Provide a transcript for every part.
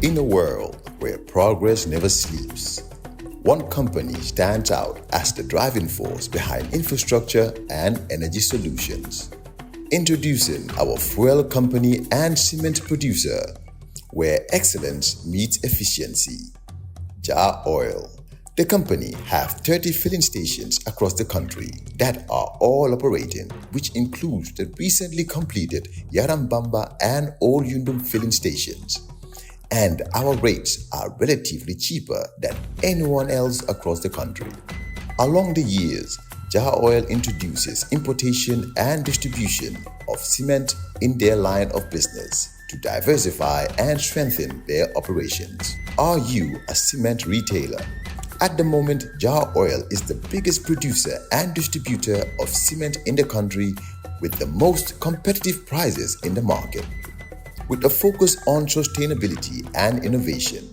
In a world where progress never sleeps, one company stands out as the driving force behind infrastructure and energy solutions. Introducing our fuel company and cement producer, where excellence meets efficiency. Jar Oil. The company have 30 filling stations across the country that are all operating, which includes the recently completed Yarambamba and Old Yundum filling stations. And our rates are relatively cheaper than anyone else across the country. Along the years, Jar Oil introduces importation and distribution of cement in their line of business to diversify and strengthen their operations. Are you a cement retailer? At the moment, Jar Oil is the biggest producer and distributor of cement in the country with the most competitive prices in the market. With a focus on sustainability and innovation,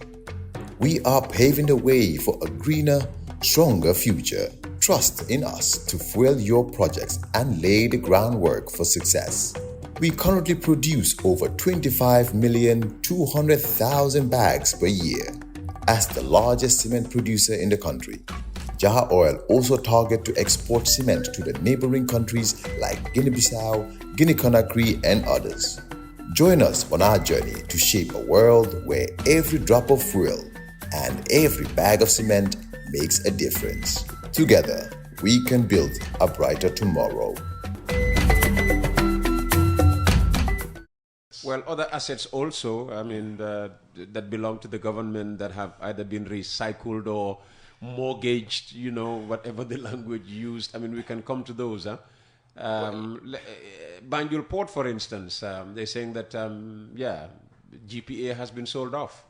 we are paving the way for a greener, stronger future. Trust in us to fuel your projects and lay the groundwork for success. We currently produce over 25,200,000 bags per year. As the largest cement producer in the country, Jar Oil also targets to export cement to the neighboring countries like Guinea-Bissau, Guinea-Conakry, and others. Join us on our journey to shape a world where every drop of fuel and every bag of cement makes a difference. Together, we can build a brighter tomorrow. Well, other assets also, I mean, that belong to the government that have either been recycled or mortgaged, you know, whatever the language used. I mean, we can come to those. Banjul Port, for instance, they're saying that, GPA has been sold off.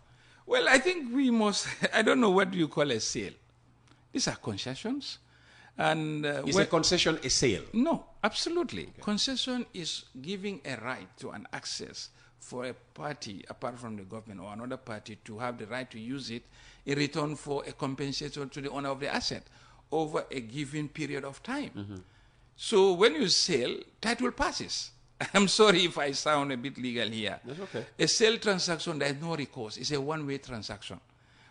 Well, I think we must, I don't know what you call a sale. These are concessions. And is a concession a sale? No, absolutely. Okay. Concession is giving a right to an access for a party, apart from the government or another party, to have the right to use it in return for a compensation to the owner of the asset over a given period of time. Mm-hmm. So when you sell, title passes. I'm sorry if I sound a bit legal here. That's okay. A sale transaction, there is no recourse. It's a one-way transaction.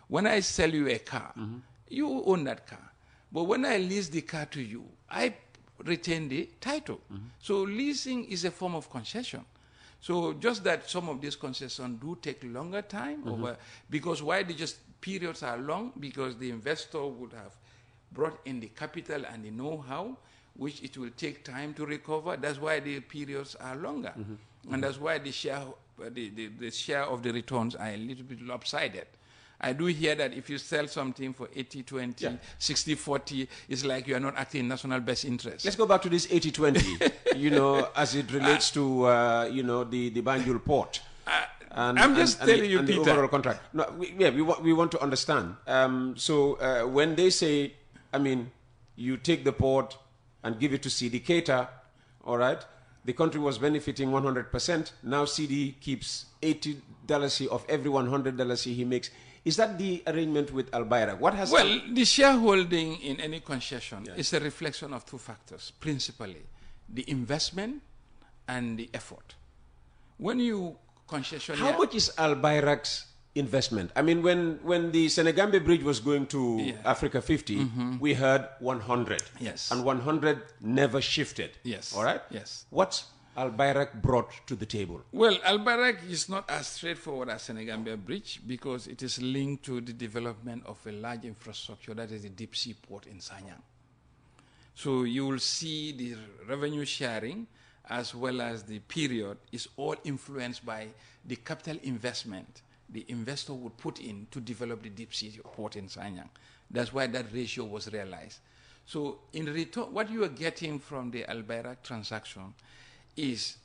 When I sell you a car, you own that car. But when I lease the car to you, I retain the title. So leasing is a form of concession. So just that some of these concessions do take longer time over, because why the just periods are long? Because the investor would have brought in the capital and the know-how, which it will take time to recover. That's why the periods are longer. And that's why the share of the returns are a little bit lopsided. I do hear that if you sell something for 80-20, 60-40, it's like you are not acting in national best interest. Let's go back to this 80-20, you know, as it relates to, you know, the Banjul Port. I'm just telling you, Peter. The overall contract. No, we want to understand. So when they say, I mean, you take the port and give it to Seedy Keita, all right, the country was benefiting 100%. Now Seedy keeps $80 of every $100 he makes. Is that the arrangement with Albayrak? What has the shareholding in any concession is a reflection of two factors, principally the investment and the effort. When you concession, how much is Albayrak's investment? I mean, when the SeneGambia bridge was going to Africa 50, we heard 100. Yes. And 100 never shifted. Yes. All right? Yes. What's Albayrak brought to the table? Well, Albayrak is not as straightforward as SeneGambia bridge because it is linked to the development of a large infrastructure that is the deep sea port in Sanyang. So you will see the revenue sharing as well as the period is all influenced by the capital investment the investor would put in to develop the deep sea port in Sanyang. That's why that ratio was realized. So in return, what you are getting from the Albayrak transaction is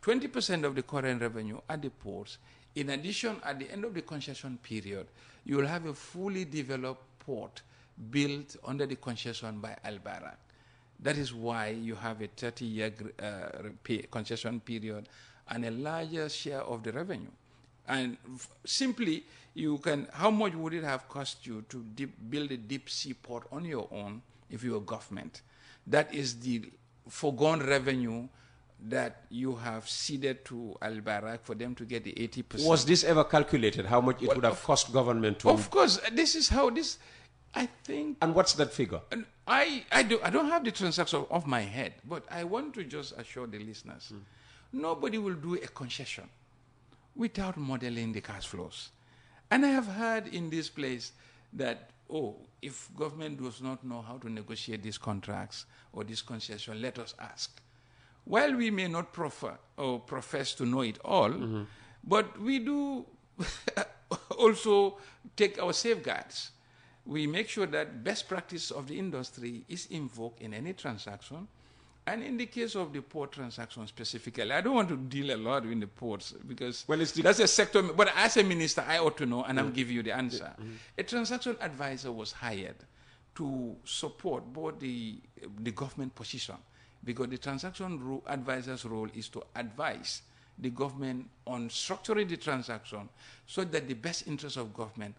20% of the current revenue at the ports. In addition, at the end of the concession period, you will have a fully developed port built under the concession by Albayrak. That is why you have a 30-year concession period and a larger share of the revenue. And simply, you can, how much would it have cost you to build a deep sea port on your own if you were government? That is the foregone revenue that you have ceded to Al Barak for them to get the 80%. Was this ever calculated? How much it would have cost government to? Of course, this is how this. I think. And what's that figure? And I don't have the transaction off my head, but I want to just assure the listeners, nobody will do a concession without modeling the cash flows. And I have heard in this place that, if government does not know how to negotiate these contracts or this concession, let us ask. While we may not prefer or profess to know it all, but we do also take our safeguards. We make sure that best practice of the industry is invoked in any transaction. And in the case of the port transaction specifically, I don't want to deal a lot with the ports because that's a sector. But as a minister, I ought to know, and I'm giving you the answer. A transaction advisor was hired to support both the government position, because the transaction advisor's role is to advise the government on structuring the transaction so that the best interest of government.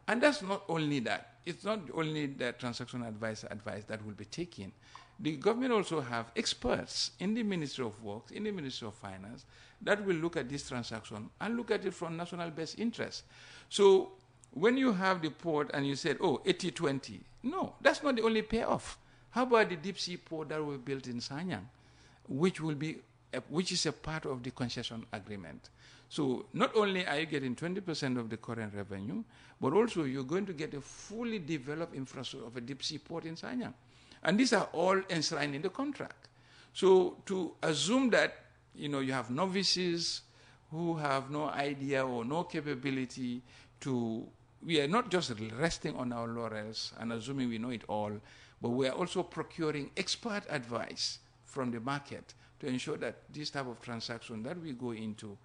And that's not only that. It's not only the transaction advisor advice that will be taken. The government also have experts in the Ministry of Works, in the Ministry of Finance, that will look at this transaction and look at it from national best interest. So when you have the port and you said, 80-20, no, that's not the only payoff. How about the deep sea port that will be built in Sanyang, which is a part of the concession agreement? So not only are you getting 20% of the current revenue, but also you're going to get a fully developed infrastructure of a deep sea port in Sanyang. And these are all enshrined in the contract. So to assume that, you have novices who have no idea or no capability we are not just resting on our laurels and assuming we know it all, but we are also procuring expert advice from the market to ensure that this type of transaction that we go into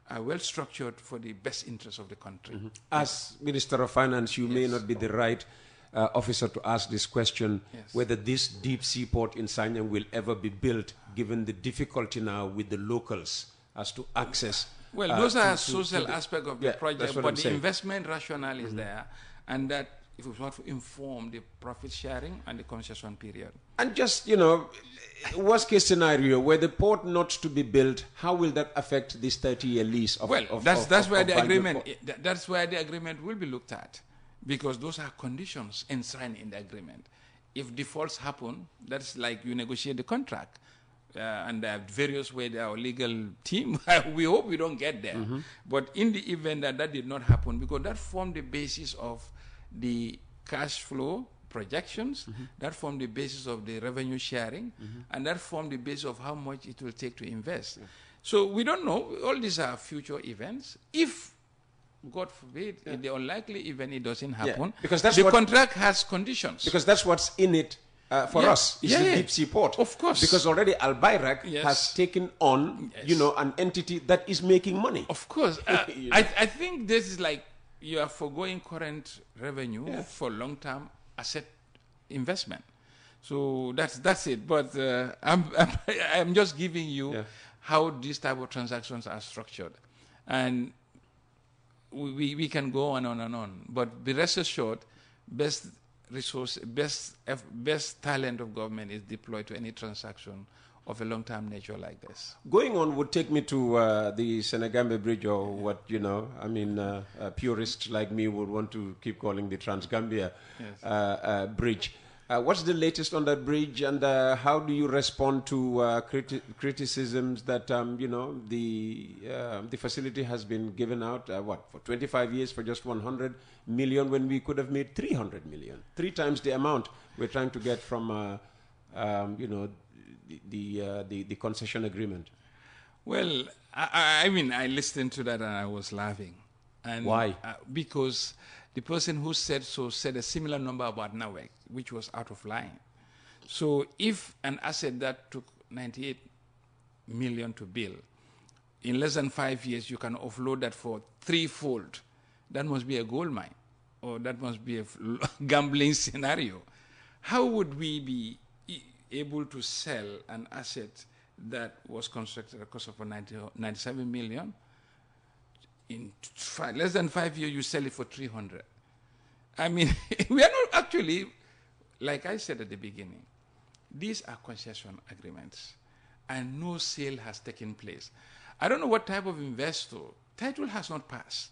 are well structured for the best interest of the country. As Minister of Finance, you may not be the right officer to ask this question, whether this deep sea port in Sanyang will ever be built, given the difficulty now with the locals as to access. Well, those are social aspects of the project, but the saying. Investment rationale is there, and that if we want to inform the profit sharing and the concession period. And just, worst case scenario, where the port not to be built, how will that affect this 30-year lease of that's where the agreement will be looked at, because those are conditions enshrined in the agreement. If defaults happen, that's like you negotiate the contract. And there are various ways, our legal team, we hope we don't get there. But in the event that did not happen, because that formed the basis of the cash flow projections, that formed the basis of the revenue sharing, and that formed the basis of how much it will take to invest. So we don't know. All these are future events. If, God forbid, in the unlikely event it doesn't happen, because that's the contract has conditions. Because that's what's in it for us, is the deep sea port. Of course. Because already Al Bayrak has taken on, an entity that is making money. Of course. I think this is like you are foregoing current revenue for long-term asset investment. So that's it. But I'm just giving you how these type of transactions are structured. And we can go on and on. But be rest assured, best talent of government is deployed to any transaction of a long-term nature like this. Going on would take me to the SeneGambia bridge, or what, purists like me would want to keep calling the Trans-Gambia bridge. What's the latest on that bridge, and how do you respond to criticisms that, the facility has been given out, for 25 years for just 100 million when we could have made 300 million, 3 times the amount we're trying to get from, the concession agreement? Well, I listened to that and I was laughing. And why? Because the person who said so said a similar number about Nawek, which was out of line. So if an asset that took 98 million to build, in less than 5 years you can offload that for threefold, that must be a gold mine, or that must be a gambling scenario. How would we be able to sell an asset that was constructed at a cost of 97 million? In less than 5 years, you sell it for 300. I mean, we are not actually, like I said at the beginning, these are concession agreements. and no sale has taken place. I don't know what type of investor. Title has not passed.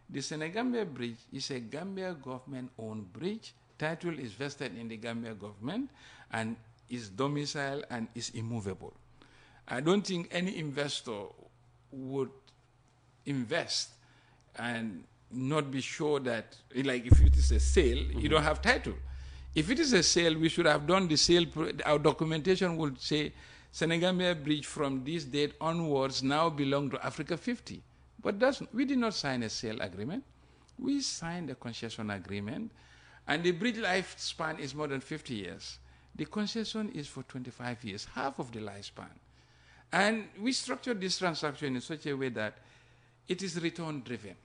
The SeneGambia bridge is a Gambia government-owned bridge. Title is vested in the Gambia government and is domiciled and is immovable. I don't think any investor would invest and not be sure that, like if it is a sale, you don't have title. If it is a sale, we should have done the sale. Our documentation would say SeneGambia bridge from this date onwards now belong to Africa 50. But we did not sign a sale agreement. We signed a concession agreement, and the bridge lifespan is more than 50 years. The concession is for 25 years, half of the lifespan. And we structured this transaction in such a way that it is return driven.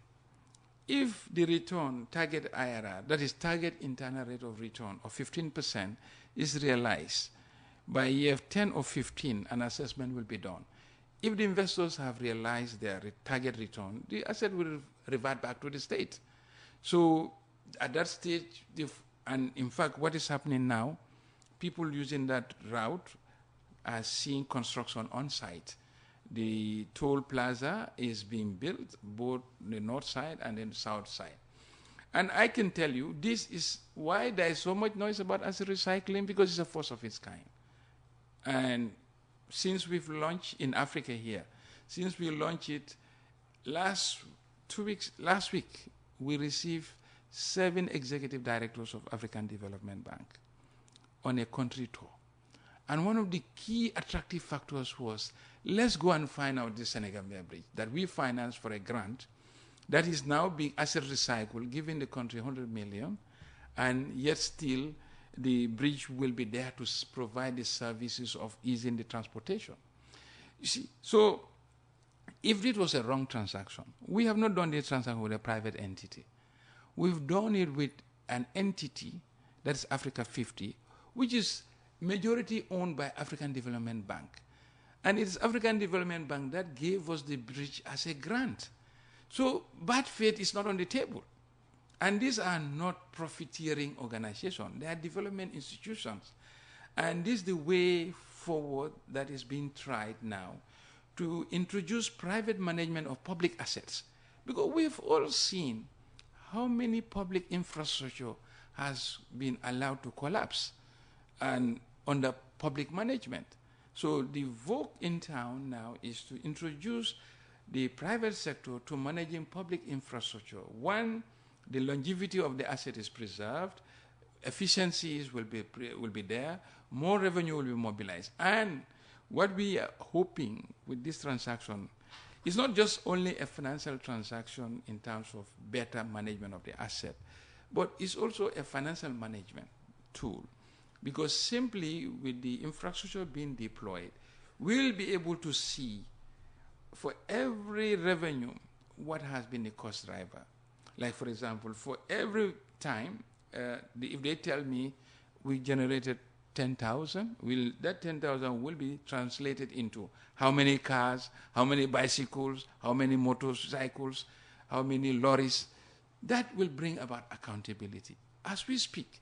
If the return target IRR, that is target internal rate of return of 15%, is realized by year 10 or 15, an assessment will be done. If the investors have realized their target return, the asset will revert back to the state. So at that stage, and in fact, what is happening now, people using that route are seeing construction on site. The toll plaza is being built, both the north side and the south side. And I can tell you, this is why there is so much noise about asset recycling, because it's a force of its kind. And since we've launched in Africa here, since we launched it last week, we received 7 executive directors of African Development Bank on a country tour. And one of the key attractive factors was, let's go and find out this SeneGambia bridge that we financed for a grant that is now being asset recycled, giving the country 100 million, and yet still the bridge will be there to provide the services of easing the transportation. You see, so if it was a wrong transaction, we have not done this transaction with a private entity. We've done it with an entity, that's Africa 50, which is majority owned by African Development Bank. And it's African Development Bank that gave us the bridge as a grant. So bad faith is not on the table. And these are not profiteering organizations. They are development institutions. And this is the way forward that is being tried now to introduce private management of public assets. Because we've all seen how many public infrastructure has been allowed to collapse and under public management. So the vogue in town now is to introduce the private sector to managing public infrastructure. One, the longevity of the asset is preserved, efficiencies will be there, more revenue will be mobilized. And what we are hoping with this transaction is not just only a financial transaction in terms of better management of the asset, but it's also a financial management tool. Because simply with the infrastructure being deployed, we'll be able to see for every revenue what has been the cost driver. Like, for example, for every time, if they tell me we generated 10,000, that 10,000 will be translated into how many cars, how many bicycles, how many motorcycles, how many lorries. That will bring about accountability. As we speak,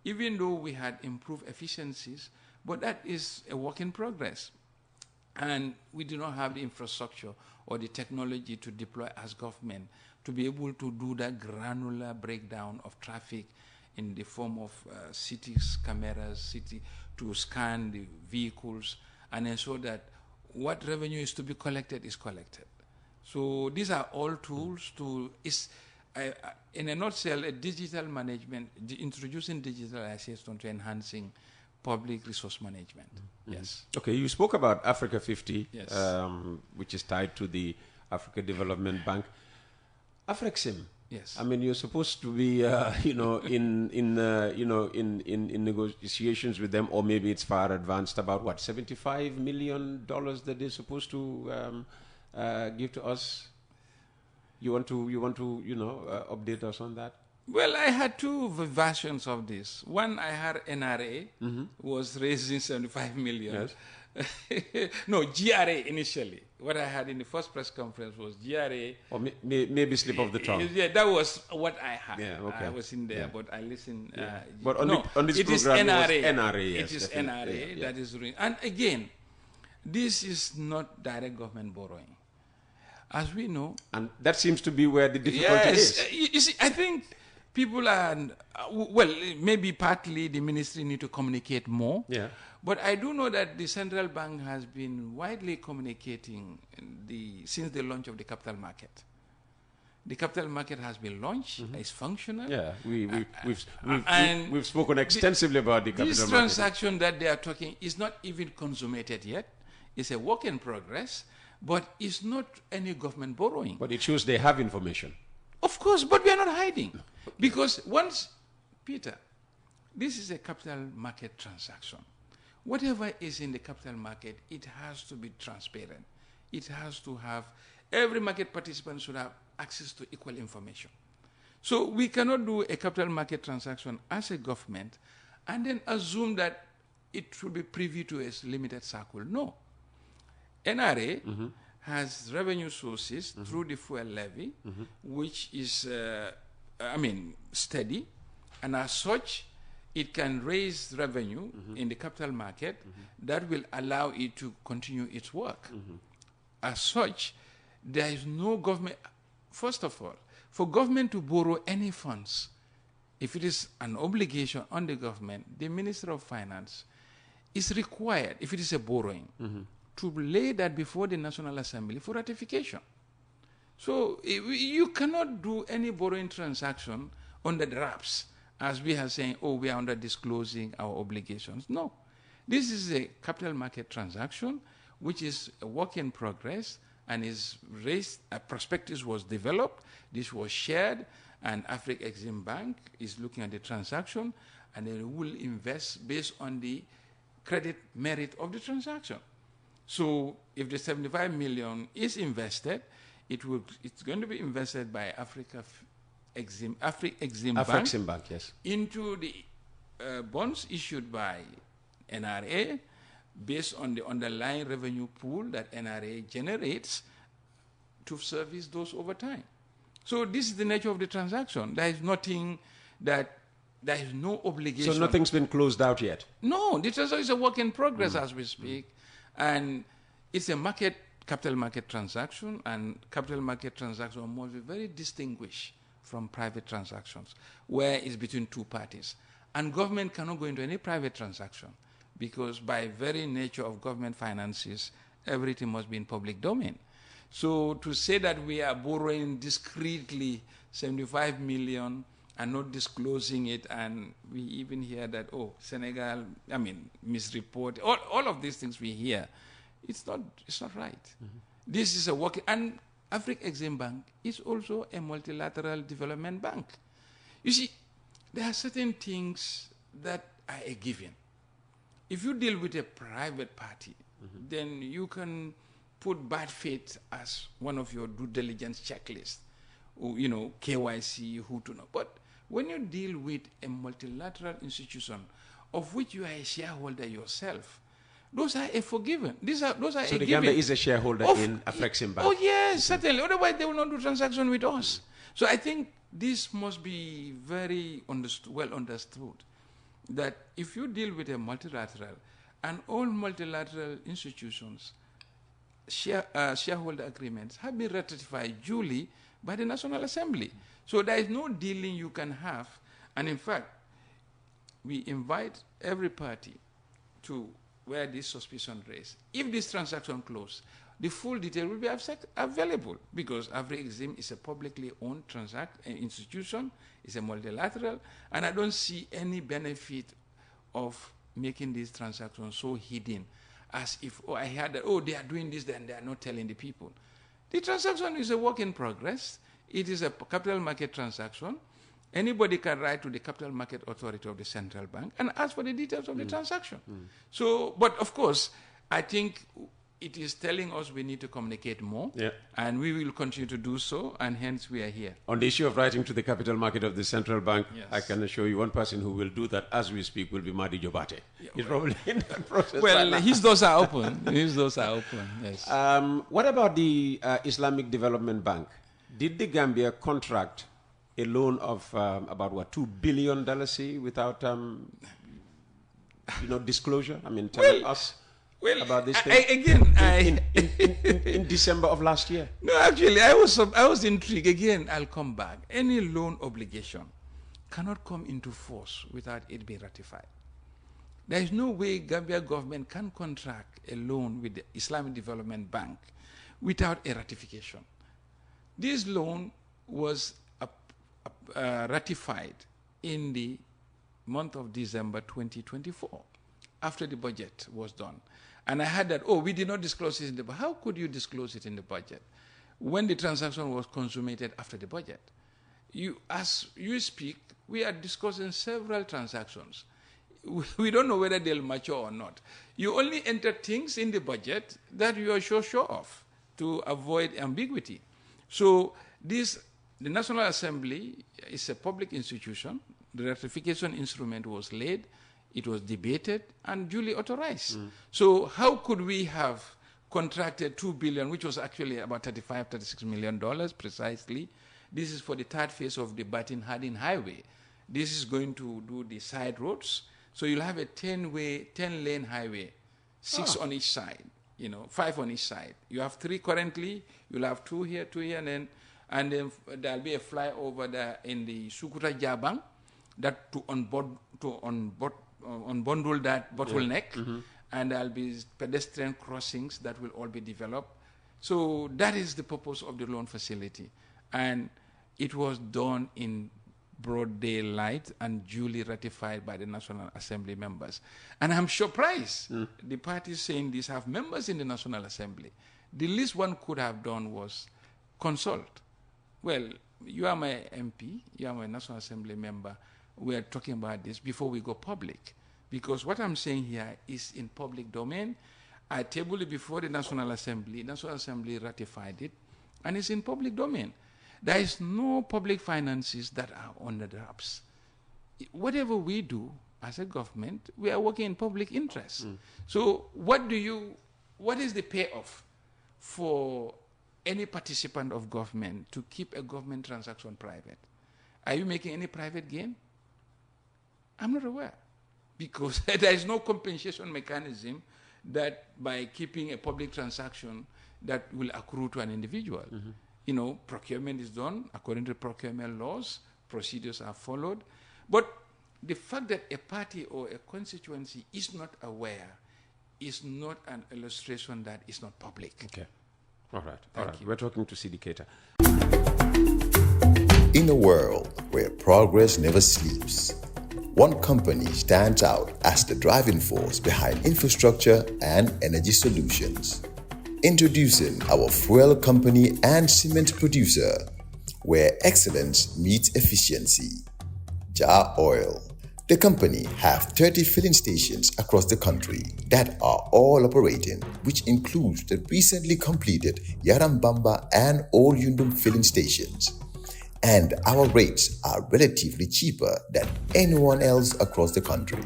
even though we had improved efficiencies, but that is a work in progress. And we do not have the infrastructure or the technology to deploy as government to be able to do that granular breakdown of traffic in the form of city cameras, to scan the vehicles and ensure that what revenue is to be collected is collected. So these are all tools to, in a nutshell, a digital management, introducing digitalization to enhancing public resource management. Mm-hmm. Yes. Okay, you spoke about Africa 50, yes. Which is tied to the Africa Development Bank. Afrixim. Yes. I mean, you're supposed to be, in negotiations with them, or maybe it's far advanced. About what, $75 million that they're supposed to give to us. You want to update us on that? Well, I had two versions of this. One, I had NRA was raising 75 million. Yes. No, GRA initially. What I had in the first press conference was GRA. Or maybe slip of the tongue. Yeah, that was what I had. Yeah, okay. I was in there, but I listened. Yeah. But on this it program, is NRA. it was NRA. Yes, it is NRA that is doing. And again, this is not direct government borrowing. As we know, And that seems to be where the difficulty is. You see, I think people are, well, maybe partly the ministry need to communicate more. Yeah. But I do know that the central bank has been widely communicating since the launch of the capital market. The capital market has been launched, it's functional. Yeah, we've spoken extensively about the capital This market. transaction that they are talking is not even consummated yet. It's a work in progress, but it's not any government borrowing. But it shows they have information. Of course, but we are not hiding. Because once, Peter, this is a capital market transaction. Whatever is in the capital market, it has to be transparent. It has to have, every market participant should have access to equal information. So we cannot do a capital market transaction as a government and then assume that it should be privy to a limited circle. No. NRA has revenue sources through the fuel levy, which is, steady, and as such, it can raise revenue in the capital market that will allow it to continue its work. As such, there is no government. First of all, for government to borrow any funds, if it is an obligation on the government, the Minister of Finance is required, if it is a borrowing, to lay that before the National Assembly for ratification. So you cannot do any borrowing transaction under the wraps, as we are saying, oh, we are under disclosing our obligations. No. This is a capital market transaction, which is a work in progress, and is raised, a prospectus was developed, this was shared, and Africa Exim Bank is looking at the transaction, and they will invest based on the credit merit of the transaction. So if the 75 million is invested, it's going to be invested by Africa Exim Bank, yes, into the bonds issued by NRA, based on the underlying revenue pool that NRA generates to service those over time. So this is the nature of the transaction. There is nothing there is no obligation. So nothing's been closed out yet? No, the transaction is a work in progress as we speak. And it's a capital market transaction, and capital market transaction must be very distinguished from private transactions, where it's between two parties. And government cannot go into any private transaction, because by very nature of government finances, everything must be in public domain. So to say that we are borrowing discreetly 75 million and not disclosing it, and we even hear that, oh, Senegal, misreport, all of these things we hear, it's not right. This is a work, and Africa Exim Bank is also a multilateral development bank. You see, there are certain things that are a given. If you deal with a private party, then you can put bad faith as one of your due diligence checklists, or, KYC, who to know. But when you deal with a multilateral institution of which you are a shareholder yourself, those are a forgiven. Those are so a the given. Gambia is a shareholder in Africa Bank? Oh, yes, certainly. Otherwise, they will not do transaction with us. So I think this must be very well understood, that if you deal with a multilateral, and all multilateral institutions, shareholder agreements have been ratified duly by the National Assembly. So there is no dealing you can have. And in fact, we invite every party to where this suspicion raised. If this transaction closes, the full detail will be available, because Afri-Exim is a publicly owned institution, it's a multilateral, and I don't see any benefit of making these transactions so hidden, as if, I heard that, they are doing this, then they are not telling the people. The transaction is a work in progress. It is a capital market transaction. Anybody can write to the Capital Market Authority of the Central Bank and ask for the details of the transaction. So, but of course, I think it is telling us we need to communicate more, and we will continue to do so, and hence we are here. On the issue of writing to the Capital Market of the Central Bank, Yes. I can assure you one person who will do that as we speak will be Madi Jobate. He's probably in that process. Well, right now. his doors are open. His doors are open, yes. What about the Islamic Development Bank? Did the Gambia contract a loan of about $2 billion without disclosure? Telling us. Well, about this thing? In December of last year. No, actually, I was intrigued. Again, I'll come back. Any loan obligation cannot come into force without it being ratified. There is no way Gambia government can contract a loan with the Islamic Development Bank without a ratification. This loan was ratified in the month of December 2024, after the budget was done. And I heard that, we did not disclose it in the budget. How could you disclose it in the budget when the transaction was consummated after the budget? As you speak, we are discussing several transactions. We don't know whether they'll mature or not. You only enter things in the budget that you are sure of to avoid ambiguity. So the National Assembly is a public institution. The ratification instrument was laid, it was debated, and duly authorized. So how could we have contracted $2 billion, which was actually about $36 million precisely? This is for the third phase of the Batin-Hardin Highway. This is going to do the side roads. So you'll have a 10-lane highway, 6 on each side, 5 on each side. You have 3 currently, you'll have 2 here, and then there'll be a flyover there in the Sukuta Jabang that to unbundle that bottleneck, and there'll be pedestrian crossings that will all be developed. So that is the purpose of the loan facility. And it was done in broad daylight and duly ratified by the National Assembly members. And I'm surprised the parties saying this have members in the National Assembly. The least one could have done was consult. Well, you are my MP, you are my National Assembly member. We are talking about this before we go public. Because what I'm saying here is in public domain. I tabled it before the National Assembly. National Assembly ratified it, and it's in public domain. There is no public finances that are on the wraps. Whatever we do as a government, we are working in public interest. So what is the payoff for any participant of government to keep a government transaction private? Are you making any private gain? I'm not aware, because there is no compensation mechanism that by keeping a public transaction that will accrue to an individual. Procurement is done according to procurement laws, procedures are followed. But the fact that a party or a constituency is not aware is not an illustration that is not public. Okay. All right. We're talking to Seedy Keita. In a world where progress never sleeps, one company stands out as the driving force behind infrastructure and energy solutions. Introducing our fuel company and cement producer, where excellence meets efficiency. Jar Oil. The company have 30 filling stations across the country that are all operating, which includes the recently completed Yarambamba and Old Yundum filling stations. And our rates are relatively cheaper than anyone else across the country.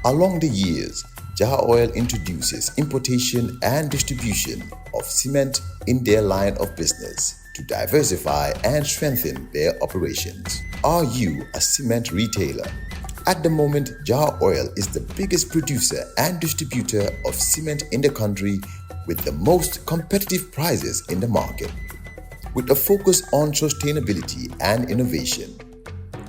Along the years, Jar Oil introduces importation and distribution of cement in their line of business to diversify and strengthen their operations. Are you a cement retailer? At the moment, Jar Oil is the biggest producer and distributor of cement in the country with the most competitive prices in the market. With a focus on sustainability and innovation,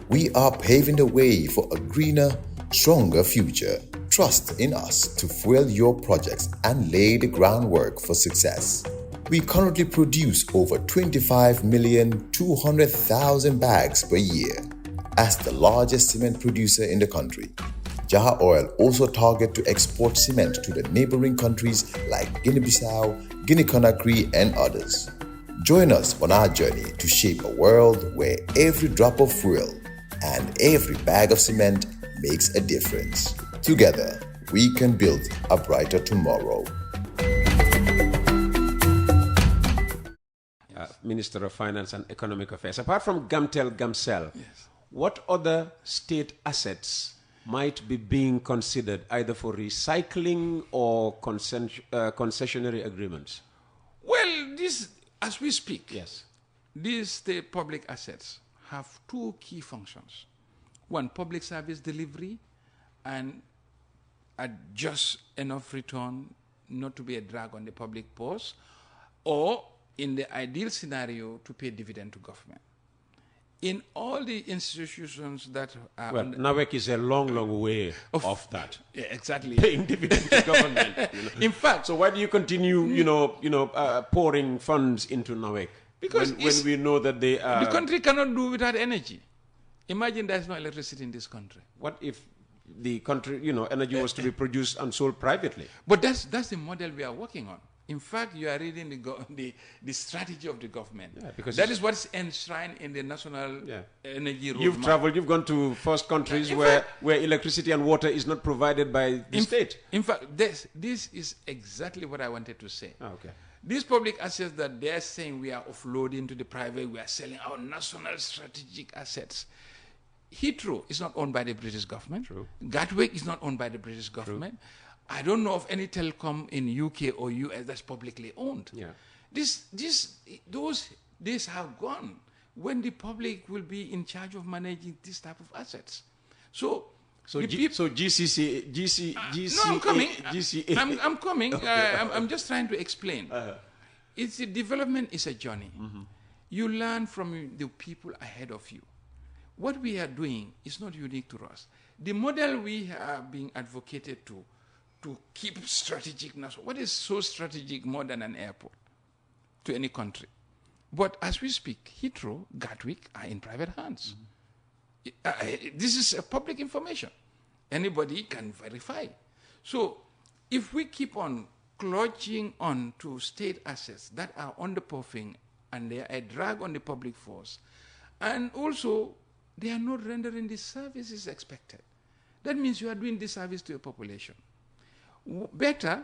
we are paving the way for a greener, stronger future. Trust in us to fuel your projects and lay the groundwork for success. We currently produce over 25,200,000 bags per year. As the largest cement producer in the country, Jar Oil also targets to export cement to the neighboring countries like Guinea-Bissau, Guinea-Conakry, and others. Join us on our journey to shape a world where every drop of fuel and every bag of cement makes a difference. Together, we can build a brighter tomorrow. Minister of Finance and Economic Affairs. Apart from Gamcel, what other state assets might be being considered either for recycling or concessionary agreements? Well, as we speak, these state public assets have 2 key functions. One, public service delivery and at just enough return not to be a drag on the public purse, or in the ideal scenario, to pay dividend to government. In all the institutions that are... Well, NAWEC is a long, long way off that. Yeah, exactly. Paying dividend to government. In fact... So why do you continue, pouring funds into NAWEC? Because when we know that they are... The country cannot do without energy. Imagine there's no electricity in this country. What if the country, energy was to be produced and sold privately? But that's the model we are working on. In fact, you are reading the strategy of the government. Yeah, because that is what's enshrined in the national energy roadmap. You've traveled, you've gone to first countries where electricity and water is not provided by the state. In fact, this is exactly what I wanted to say. Oh, okay. These public assets that they're saying we are offloading to the private, we are selling our national strategic assets. Heathrow is not owned by the British government. True. Gatwick is not owned by the British government. True. I don't know of any telecom in UK or US that's publicly owned. Yeah. Those days have gone when the public will be in charge of managing this type of assets. So GCC. No, I'm coming. GCA. I'm coming. Okay. I'm just trying to explain. It's the development is a journey. Mm-hmm. You learn from the people ahead of you. What we are doing is not unique to us. The model we are being advocated to keep strategic. What is so strategic more than an airport to any country? But as we speak, Heathrow, Gatwick are in private hands. Mm-hmm. This is public information. Anybody can verify. So if we keep on clutching on to state assets that are underperforming and they are a drag on the public force, and also they are not rendering the services expected, that means you are doing disservice to your population. Better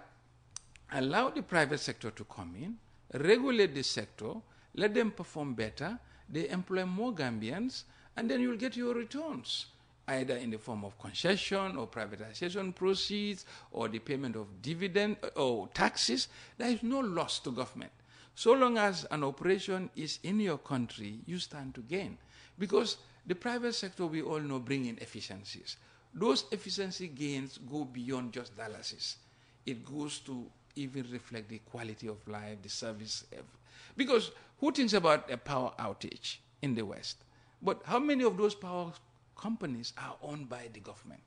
allow the private sector to come in, regulate the sector, let them perform better, they employ more Gambians, and then you'll get your returns, either in the form of concession or privatization proceeds or the payment of dividend or taxes. There is no loss to government. So long as an operation is in your country, you stand to gain. Because the private sector, we all know, bring in efficiencies. Those efficiency gains go beyond just dollars. It goes to even reflect the quality of life, the service. Because who thinks about a power outage in the West? But how many of those power companies are owned by the government?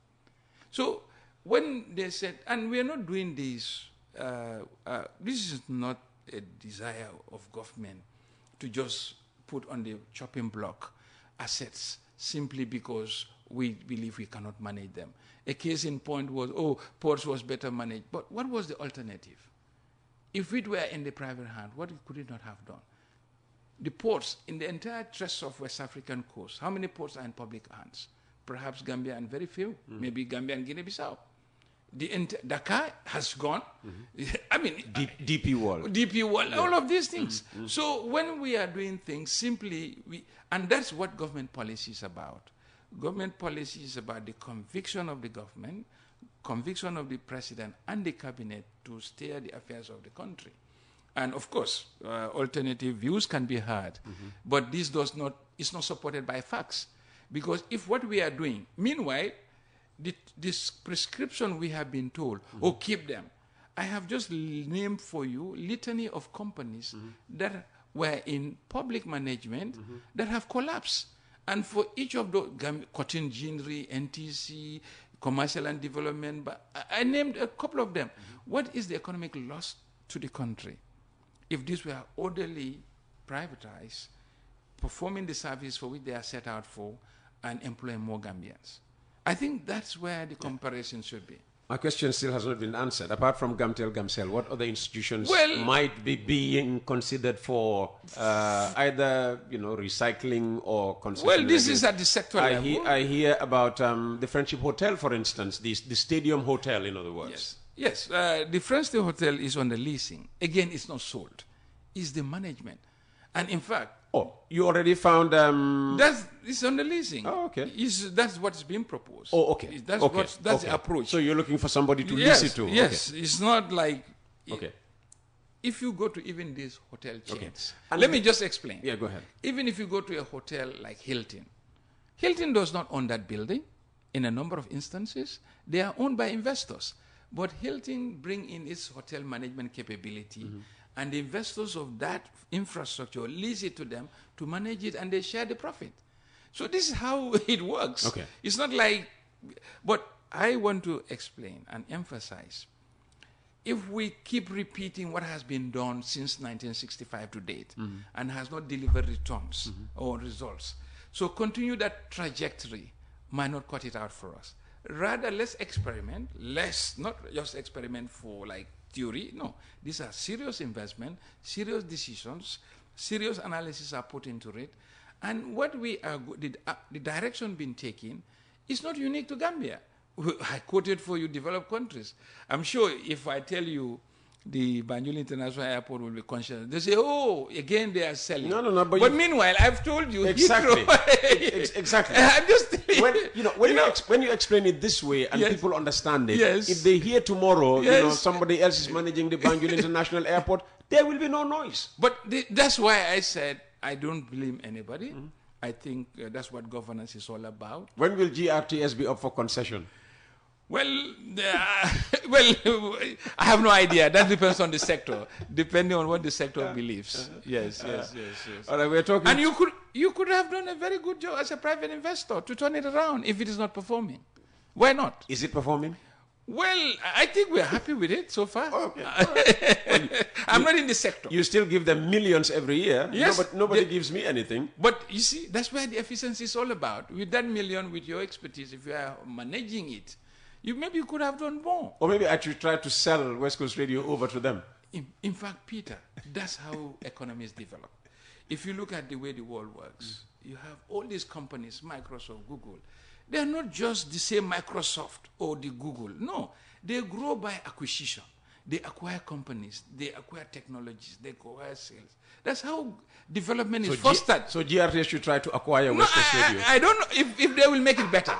So when they said, and we are not doing this, this is not a desire of government to just put on the chopping block assets simply because we believe we cannot manage them. A case in point was, ports was better managed. But what was the alternative? If it were in the private hand, what could it not have done? The ports in the entire stretch of West African coast, how many ports are in public hands? Perhaps Gambia and very few, maybe Gambia and Guinea-Bissau. Dakar has gone. Mm-hmm. I mean, DP World, all of these things. Mm-hmm. So when we are doing things, simply, and that's what government policy is about. Government policy is about the conviction of the government, conviction of the president and the cabinet to steer the affairs of the country. And of course, alternative views can be heard, but this is not supported by facts. Because if what we are doing, meanwhile, this prescription we have been told, keep them. I have just named for you litany of companies that were in public management that have collapsed. And for each of those, cotton ginnery, NTC, commercial and development, but I named a couple of them. What is the economic loss to the country if these were orderly privatized, performing the service for which they are set out for, and employing more Gambians? I think that's where the comparison should be. My question still has not been answered. Apart from Gamcel, what other institutions might be being considered for either recycling or concession? Well, this is at the sector level. I hear about the Friendship Hotel, for instance, the Stadium Hotel, in other words. Yes. The Friendship Hotel is on the leasing. Again, it's not sold. It's the management. And in fact... you already found... It's on the leasing. Oh, okay. That's what's being proposed. Oh, okay. That's the approach. So you're looking for somebody to lease it to? Yes. Okay. It's not like... Okay. If you go to even these hotel chains... Okay. Let me just explain. Yeah, go ahead. Even if you go to a hotel like Hilton does not own that building in a number of instances. They are owned by investors. But Hilton bring in its hotel management capability, and the investors of that infrastructure lease it to them to manage it, and they share the profit. So this is how it works. Okay. It's not like, but I want to explain and emphasize, if we keep repeating what has been done since 1965 to date and has not delivered returns or results, so continue that trajectory might not cut it out for us. Rather, let's experiment, not just experiment for like theory. No, these are serious investment, serious decisions, serious analysis are put into it. And what we are, the direction being taken is not unique to Gambia. I quoted for you developed countries. I'm sure if I tell you the Banjul International Airport will be conscious, they say, oh, again they are selling. No. But meanwhile, I've told you. Exactly. Exactly. I'm just telling when you explain it this way and people understand it, Yes. if they hear tomorrow, Yes. somebody else is managing the Banjul International Airport, there will be no noise. But that's why I said I don't blame anybody. I think that's what governance is all about. When will GRTS be up for concession? Well, I have no idea. That depends on the sector, depending on what the sector believes. Yes. All right, we're talking. And you could have done a very good job as a private investor to turn it around if it is not performing. Why not? Is it performing? Well, I think we're happy with it so far. Okay. I'm not in the sector. You still give them millions every year. Yes. Nobody gives me anything. But you see, that's where the efficiency is all about. With that million, with your expertise, if you are managing it, maybe you could have done more. Or maybe I should try to sell West Coast Radio over to them. In fact, Peter, that's how economies develop. If you look at the way the world works, you have all these companies, Microsoft, Google. They are not just the same Microsoft or the Google. No, they grow by acquisition. They acquire companies. They acquire technologies. They acquire sales. That's how development is fostered. So GRTS should try to acquire West Coast Radio. I don't know if they will make it better.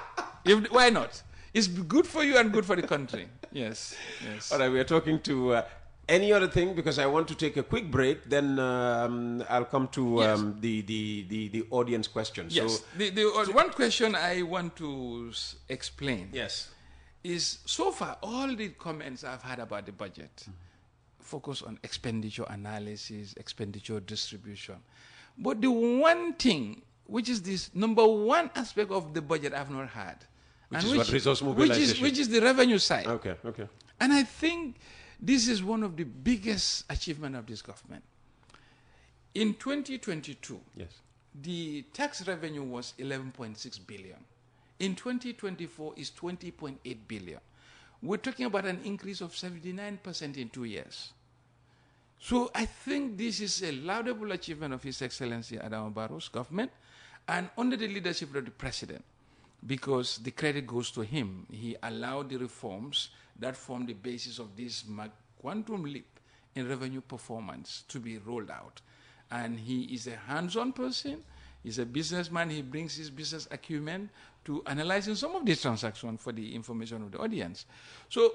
Why not? It's good for you and good for the country. Yes. All right, we are talking to any other thing, because I want to take a quick break. Then I'll come to the audience questions. Yes. So the one question I want to explain. Yes. Is so far all the comments I've had about the budget focus on expenditure analysis, expenditure distribution. But the one thing, which is this number one aspect of the budget I've not had, which is what resource mobilization. Which is the revenue side. Okay. And I think this is one of the biggest achievements of this government. In 2022, the tax revenue was 11.6 billion. In 2024, is 20.8 billion. We're talking about an increase of 79% in 2 years. So I think this is a laudable achievement of His Excellency Adama Barrow's government, and under the leadership of the President, because the credit goes to him. He allowed the reforms that form the basis of this quantum leap in revenue performance to be rolled out. And he is a hands-on person. He's a businessman. He brings his business acumen to analyzing some of these transactions for the information of the audience. So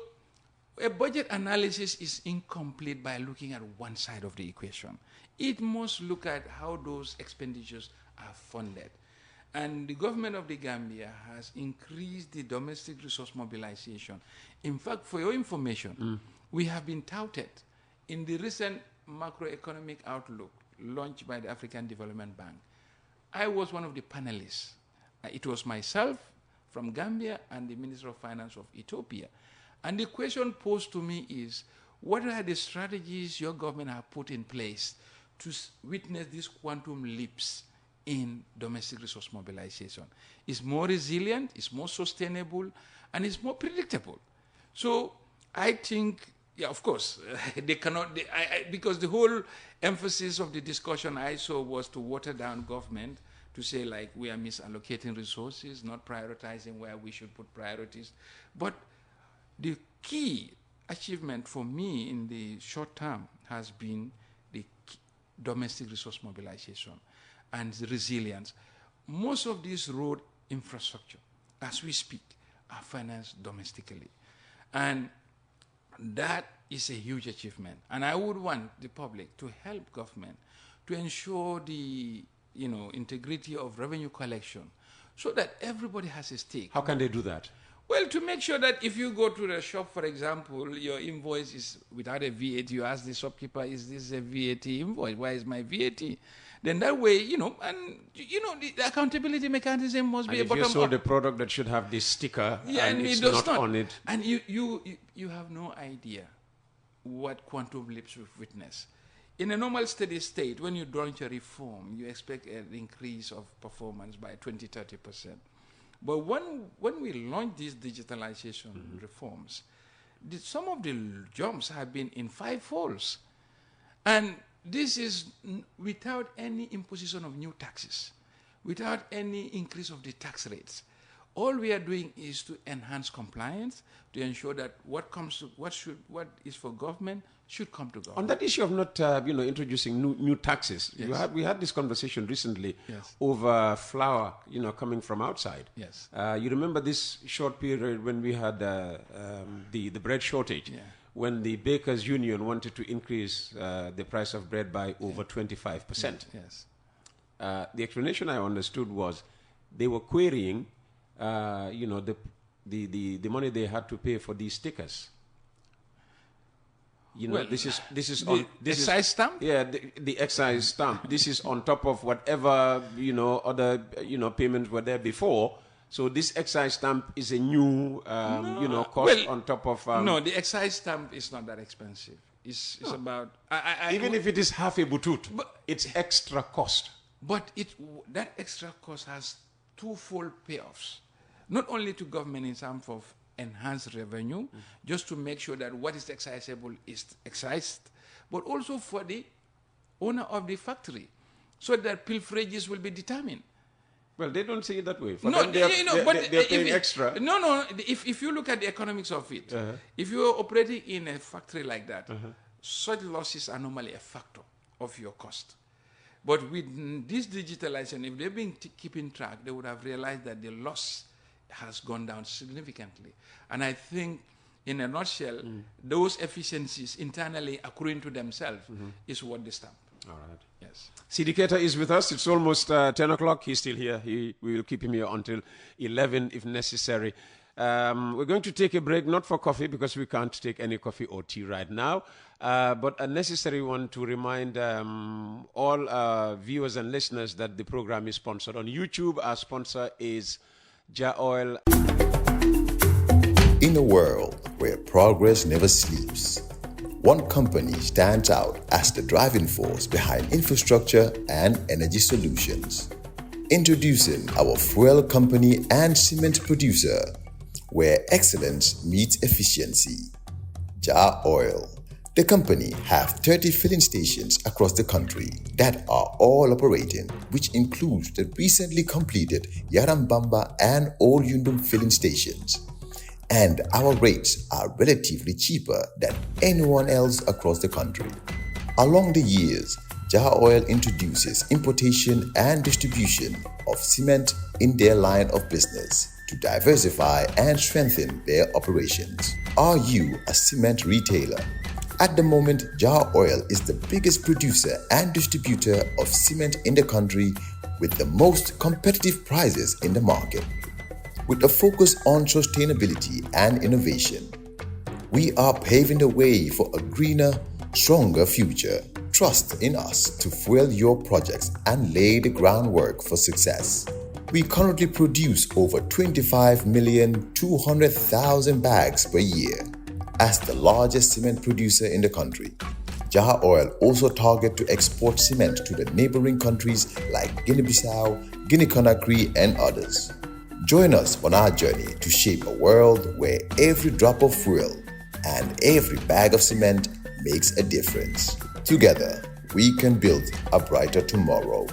a budget analysis is incomplete by looking at one side of the equation. It must look at how those expenditures are funded. And the government of the Gambia has increased the domestic resource mobilization. In fact, for your information, we have been touted in the recent macroeconomic outlook launched by the African Development Bank. I was one of the panelists. It was myself from Gambia and the Minister of Finance of Ethiopia. And the question posed to me is, what are the strategies your government have put in place to witness these quantum leaps in domestic resource mobilization? It's more resilient, it's more sustainable, and it's more predictable. So I think, of course, they cannot, because the whole emphasis of the discussion I saw was to water down government, to say like we are misallocating resources, not prioritizing where we should put priorities. But the key achievement for me in the short term has been the domestic resource mobilization and the resilience. Most of this road infrastructure, as we speak, are financed domestically. And that is a huge achievement. And I would want the public to help government to ensure the integrity of revenue collection so that everybody has a stake. How can they do that? Well, to make sure that if you go to the shop, for example, your invoice is without a VAT, you ask the shopkeeper, is this a VAT invoice? Why is my VAT? Then that way, the accountability mechanism must be a bottom up. If you sold a product that should have this sticker and it's not on it. And you have no idea what quantum leaps we've witnessed. In a normal steady state, when you launch a reform, you expect an increase of performance by 20-30%. But when we launch these digitalization reforms, some of the jumps have been in 5 folds. And this is without any imposition of new taxes, without any increase of the tax rates. All we are doing is to enhance compliance, to ensure that what is for government should come to government. On that issue of not, introducing new taxes, Yes. we had this conversation recently Yes. over flour, coming from outside. Yes. You remember this short period when we had the bread shortage, when the Bakers Union wanted to increase the price of bread by over 25%. Yes. The explanation I understood was they were querying, the money they had to pay for these stickers. This is on the excise stamp. Yeah, the excise stamp. This is on top of whatever other payments were there before. So this excise stamp is a new cost on top of. No, the excise stamp is not that expensive. It's about even if it is half a butut, it's extra cost. But that extra cost has twofold payoffs. Not only to government in terms of enhanced revenue, just to make sure that what is excisable is excised, but also for the owner of the factory, so that pilferages will be determined. Well, they don't see it that way. But they're paying extra. No. If you look at the economics of it, if you are operating in a factory like that, such losses are normally a factor of your cost. But with this digitalization, if they've been keeping track, they would have realized that the loss has gone down significantly. And I think, in a nutshell, those efficiencies internally accruing to themselves is what they stamp. All right. Yes. Seedy Keita is with us. It's almost 10 o'clock. He's still here. We will keep him here until 11 if necessary. We're going to take a break, not for coffee, because we can't take any coffee or tea right now, but a necessary one to remind all viewers and listeners that the program is sponsored. On YouTube, our sponsor is Ja Oil. In a world where progress never sleeps, one company stands out as the driving force behind infrastructure and energy solutions. Introducing our fuel company and cement producer, where excellence meets efficiency. Ja Oil. The company have 30 filling stations across the country that are all operating, which includes the recently completed Yarambamba and Old Yundum filling stations. And our rates are relatively cheaper than anyone else across the country. Along the years, Ja Oil introduces importation and distribution of cement in their line of business to diversify and strengthen their operations. Are you a cement retailer? At the moment, Ja Oil is the biggest producer and distributor of cement in the country with the most competitive prices in the market. With a focus on sustainability and innovation, we are paving the way for a greener, stronger future. Trust in us to fuel your projects and lay the groundwork for success. We currently produce over 25,200,000 bags per year. As the largest cement producer in the country, Ja Oil also target to export cement to the neighboring countries like Guinea-Bissau, Guinea-Conakry, and others. Join us on our journey to shape a world where every drop of fuel and every bag of cement makes a difference. Together, we can build a brighter tomorrow.